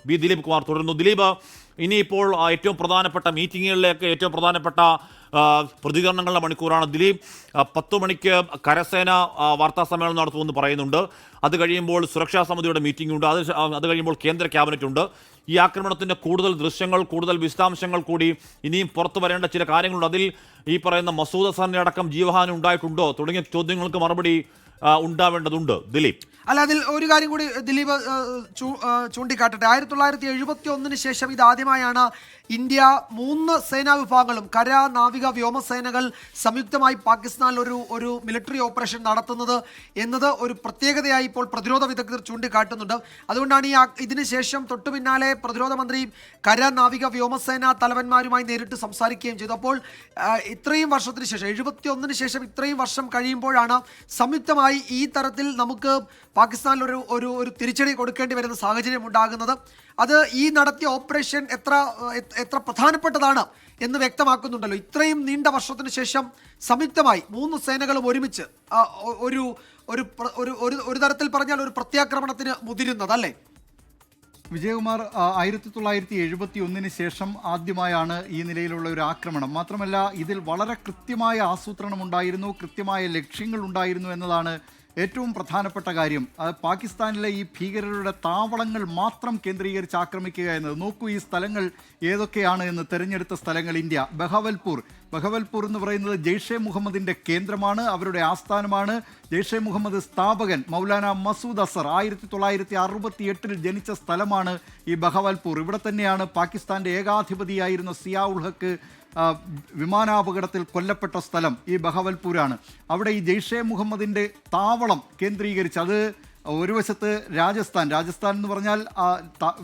B Dileep Kumar തുടരുന്നു. ദിലീപ്, ഇനിയിപ്പോൾ ഏറ്റവും പ്രധാനപ്പെട്ട മീറ്റിങ്ങുകളിലേക്ക് ഏറ്റവും പ്രധാനപ്പെട്ട പ്രതികരണങ്ങളുടെ മണിക്കൂറാണ്. ദിലീപ്, 10 മണിക്ക് കരസേന വാർത്താ സമ്മേളനം നടത്തുമെന്ന് പറയുന്നുണ്ട്. അത് കഴിയുമ്പോൾ സുരക്ഷാ സമിതിയുടെ മീറ്റിംഗ് ഉണ്ട്. അത് കഴിയുമ്പോൾ കേന്ദ്ര ക്യാബിനറ്റ് ഉണ്ട്. ഈ ആക്രമണത്തിൻ്റെ കൂടുതൽ ദൃശ്യങ്ങൾ, കൂടുതൽ വിശദാംശങ്ങൾ കൂടി ഇനിയും പുറത്തു വരേണ്ട ചില കാര്യങ്ങളുണ്ട്. അതിൽ ഈ പറയുന്ന മസൂദ് അസറിനെ അടക്കം ജീവഹാനി ഉണ്ടായിട്ടുണ്ടോ തുടങ്ങിയ ചോദ്യങ്ങൾക്ക് മറുപടി ഉണ്ടാവേണ്ടതുണ്ട്. ദിലീപ്, അല്ല, അതിൽ ഒരു കാര്യം കൂടി ദിലീപ് ചൂണ്ടിക്കാട്ടട്ടെ. 1971 ശേഷം ഇതാദ്യമായാണ് ഇന്ത്യ 3 സേനാ വിഭാഗങ്ങളും കര, നാവിക, വ്യോമസേനകൾ സംയുക്തമായി പാകിസ്ഥാനിൽ ഒരു മിലിറ്ററി ഓപ്പറേഷൻ നടത്തുന്നത് എന്നത് ഒരു പ്രത്യേകതയായി ഇപ്പോൾ പ്രതിരോധ വിദഗ്ധർ ചൂണ്ടിക്കാട്ടുന്നുണ്ട്. അതുകൊണ്ടാണ് ഇതിന് ശേഷം തൊട്ടു പിന്നാലെ പ്രതിരോധ മന്ത്രി കര, നാവിക, വ്യോമസേന തലവന്മാരുമായി നേരിട്ട് സംസാരിക്കുകയും ചെയ്തു. അപ്പോൾ ഇത്രയും വർഷത്തിന് ശേഷം 71 ശേഷം ഇത്രയും വർഷം കഴിയുമ്പോഴാണ് സംയുക്തമായി ഈ തരത്തിൽ നമുക്ക് പാകിസ്ഥാനിൽ ഒരു തിരിച്ചടി കൊടുക്കേണ്ടി വരുന്ന സാഹചര്യം ഉണ്ടാകുന്നത്. അത് ഈ നടത്തിയ ഓപ്പറേഷൻ എത്ര പ്രധാനപ്പെട്ടതാണ് എന്ന് വ്യക്തമാക്കുന്നുണ്ടല്ലോ. ഇത്രയും നീണ്ട വർഷത്തിന് ശേഷം സംയുക്തമായി 3 സേനകളും ഒരുമിച്ച് ഒരു തരത്തിൽ പറഞ്ഞാൽ ഒരു പ്രത്യാക്രമണത്തിന് മുതിരുന്നത് അല്ലേ? വിജയകുമാർ, 1971 ശേഷം ആദ്യമായാണ് ഈ നിലയിലുള്ള ഒരു ആക്രമണം. മാത്രമല്ല, ഇതിൽ വളരെ കൃത്യമായ ആസൂത്രണം ഉണ്ടായിരുന്നു, കൃത്യമായ ലക്ഷ്യങ്ങൾ ഉണ്ടായിരുന്നു എന്നതാണ് ഏറ്റവും പ്രധാനപ്പെട്ട കാര്യം. പാകിസ്ഥാനിലെ ഈ ഭീകരരുടെ താവളങ്ങൾ മാത്രം കേന്ദ്രീകരിച്ച് ആക്രമിക്കുക എന്നത്. നോക്കൂ, ഈ സ്ഥലങ്ങൾ ഏതൊക്കെയാണ് എന്ന്. തിരഞ്ഞെടുത്ത സ്ഥലങ്ങൾ ഇന്ത്യ. ബഹവൽപൂർ എന്ന് പറയുന്നത് ജെയ്ഷെ മുഹമ്മദിൻ്റെ കേന്ദ്രമാണ്, അവരുടെ ആസ്ഥാനമാണ്. ജെയ്ഷെ മുഹമ്മദ് സ്ഥാപകൻ മൗലാന മസൂദ് അസർ 1968 ജനിച്ച സ്ഥലമാണ് ഈ ബഹവൽപൂർ. ഇവിടെ തന്നെയാണ് പാകിസ്ഥാൻ്റെ ഏകാധിപതിയായിരുന്ന സിയാ ഉൾ ഹക്ക് വിമാനാപകടത്തിൽ കൊല്ലപ്പെട്ട സ്ഥലം ഈ ബഹവൽപൂരാണ്. അവിടെ ഈ ജെയ്ഷെ മുഹമ്മദിൻ്റെ താവളം കേന്ദ്രീകരിച്ച്, അത് ഒരു വശത്ത് രാജസ്ഥാൻ എന്ന് പറഞ്ഞാൽ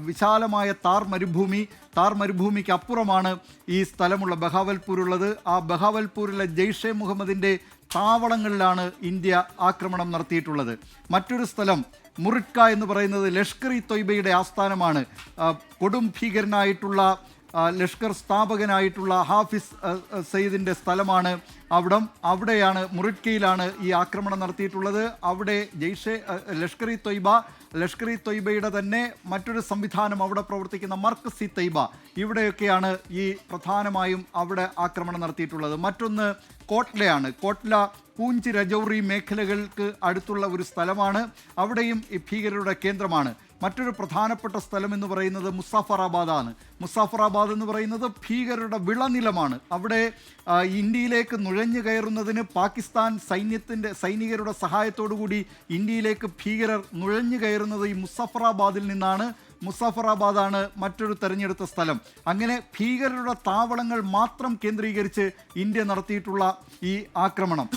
വിശാലമായ താർ മരുഭൂമിക്ക് അപ്പുറമാണ് ഈ സ്ഥലമുള്ള ബഹാവൽപൂരുള്ളത്. ആ ബഹാവൽപൂരിലെ ജെയ്ഷെ മുഹമ്മദിൻ്റെ താവളങ്ങളിലാണ് ഇന്ത്യ ആക്രമണം നടത്തിയിട്ടുള്ളത്. മറ്റൊരു സ്ഥലം മുറിഡ്ക എന്ന് പറയുന്നത് ലഷ്കർ ഇ തൊയ്ബയുടെ ആസ്ഥാനമാണ്. കൊടും ഭീകരനായിട്ടുള്ള ലഷ്കർ സ്ഥാപകനായിട്ടുള്ള ഹാഫിസ് സയ്യിദിൻ്റെ സ്ഥലമാണ് അവിടെയാണ് മുറിഡ്കയിലാണ് ഈ ആക്രമണം നടത്തിയിട്ടുള്ളത്. അവിടെ ലഷ്കർ ഇ തൊയ്ബയുടെ തന്നെ മറ്റൊരു സംവിധാനം അവിടെ പ്രവർത്തിക്കുന്ന മർക്കസ് ഇ തൈബ, ഇവിടെയൊക്കെയാണ് ഈ പ്രധാനമായും അവിടെ ആക്രമണം നടത്തിയിട്ടുള്ളത്. മറ്റൊന്ന് കോട്ട്ലയാണ്. കോട്ട്ല പൂഞ്ച് രജൗറി മേഖലകൾക്ക് അടുത്തുള്ള ഒരു സ്ഥലമാണ്. അവിടെയും ഈ ഭീകരരുടെ കേന്ദ്രമാണ്. മറ്റൊരു പ്രധാനപ്പെട്ട സ്ഥലം എന്ന് പറയുന്നത് മുസാഫറാബാദാണ്. മുസാഫറാബാദ് എന്ന് പറയുന്നത് ഭീകരരുടെ വിളനിലമാണ്. അവിടെ ഇന്ത്യയിലേക്ക് നുഴഞ്ഞു കയറുന്നതിന് പാകിസ്ഥാൻ സൈനികരുടെ സഹായത്തോടുകൂടി ഇന്ത്യയിലേക്ക് ഭീകരർ നുഴഞ്ഞു കയറുന്നത് ഈ മുസാഫറാബാദിൽ നിന്നാണ്. മുസാഫറാബാദാണ് മറ്റൊരു തെരഞ്ഞെടുത്ത സ്ഥലം. അങ്ങനെ ഭീകരരുടെ താവളങ്ങൾ മാത്രം കേന്ദ്രീകരിച്ച് ഇന്ത്യ നടത്തിയിട്ടുള്ള ഈ ആക്രമണം,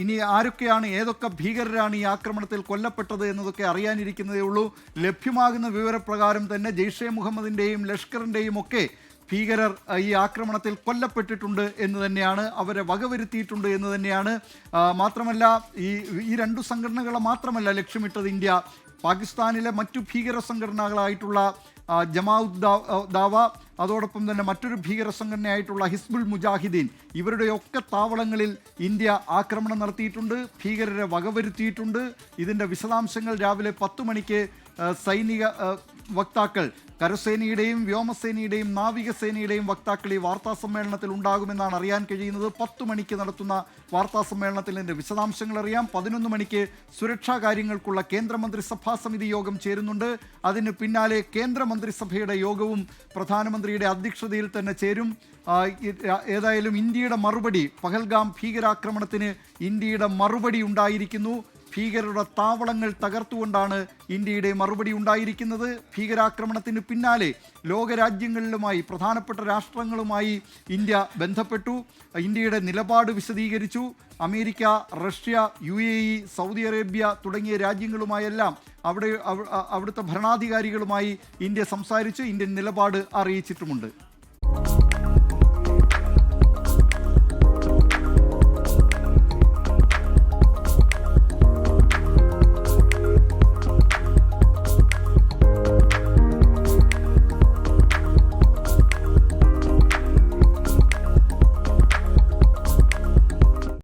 ഇനി ആരൊക്കെയാണ്, ഏതൊക്കെ ഭീകരരാണ് ഈ ആക്രമണത്തിൽ കൊല്ലപ്പെട്ടത് എന്നതൊക്കെ അറിയാനിരിക്കുന്നതേ ഉള്ളൂ. ലഭ്യമാകുന്ന വിവരപ്രകാരം തന്നെ ജെയ്ഷെ മുഹമ്മദിൻ്റെയും ലഷ്കറിൻ്റെയും ഒക്കെ ഭീകരർ ഈ ആക്രമണത്തിൽ കൊല്ലപ്പെട്ടിട്ടുണ്ട് എന്ന് തന്നെയാണ്, അവരെ വകവരുത്തിയിട്ടുണ്ട് എന്ന് തന്നെയാണ്. മാത്രമല്ല, ഈ 2 സംഘടനകളെ മാത്രമല്ല ലക്ഷ്യമിട്ടത് ഇന്ത്യ. പാകിസ്ഥാനിലെ മറ്റു ഭീകര സംഘടനകളായിട്ടുള്ള ജമാഅത്ത് ദാവ, അതോടൊപ്പം തന്നെ മറ്റൊരു ഭീകര സംഘടനയായിട്ടുള്ള ഹിസ്ബുൾ മുജാഹിദീൻ, ഇവരുടെയൊക്കെ താവളങ്ങളിൽ ഇന്ത്യ ആക്രമണം നടത്തിയിട്ടുണ്ട്, ഭീകരരെ വകവരുത്തിയിട്ടുണ്ട്. ഇതിൻ്റെ വിശദാംശങ്ങൾ രാവിലെ 10 മണിക്ക് സൈനിക വക്താക്കൾ, കരസേനയുടെയും വ്യോമസേനയുടെയും നാവികസേനയുടെയും വക്താക്കൾ ഈ വാർത്താ സമ്മേളനത്തിൽ ഉണ്ടാകുമെന്നാണ് അറിയാൻ കഴിയുന്നത്. 10 മണിക്ക് നടത്തുന്ന വാർത്താ സമ്മേളനത്തിൽ ഇതിൻ്റെ വിശദാംശങ്ങൾ അറിയാം. 11 മണിക്ക് സുരക്ഷാ കാര്യങ്ങൾക്കുള്ള കേന്ദ്രമന്ത്രിസഭാ സമിതി യോഗം ചേരുന്നുണ്ട്. അതിന് പിന്നാലെ കേന്ദ്രമന്ത്രിസഭയുടെ യോഗവും പ്രധാനമന്ത്രിയുടെ അധ്യക്ഷതയിൽ തന്നെ ചേരും. ഏതായാലും ഇന്ത്യയുടെ മറുപടി, പഹൽഗാം ഭീകരാക്രമണത്തിന് ഇന്ത്യയുടെ മറുപടി ഉണ്ടായിരിക്കുന്നു. ഭീകരരുടെ താവളങ്ങൾ തകർത്തുകൊണ്ടാണ് ഇന്ത്യയുടെ മറുപടി ഉണ്ടായിരിക്കുന്നത്. ഭീകരാക്രമണത്തിന് പിന്നാലെ ലോകരാജ്യങ്ങളിലുമായി, പ്രധാനപ്പെട്ട രാഷ്ട്രങ്ങളുമായി ഇന്ത്യ ബന്ധപ്പെട്ടു, ഇന്ത്യയുടെ നിലപാട് വിശദീകരിച്ചു. America, Russia, UAE, Saudi Arabia തുടങ്ങിയ രാജ്യങ്ങളുമായെല്ലാം അവിടുത്തെ ഭരണാധികാരികളുമായി ഇന്ത്യ സംസാരിച്ച് ഇന്ത്യൻ നിലപാട് അറിയിച്ചിട്ടുമുണ്ട്.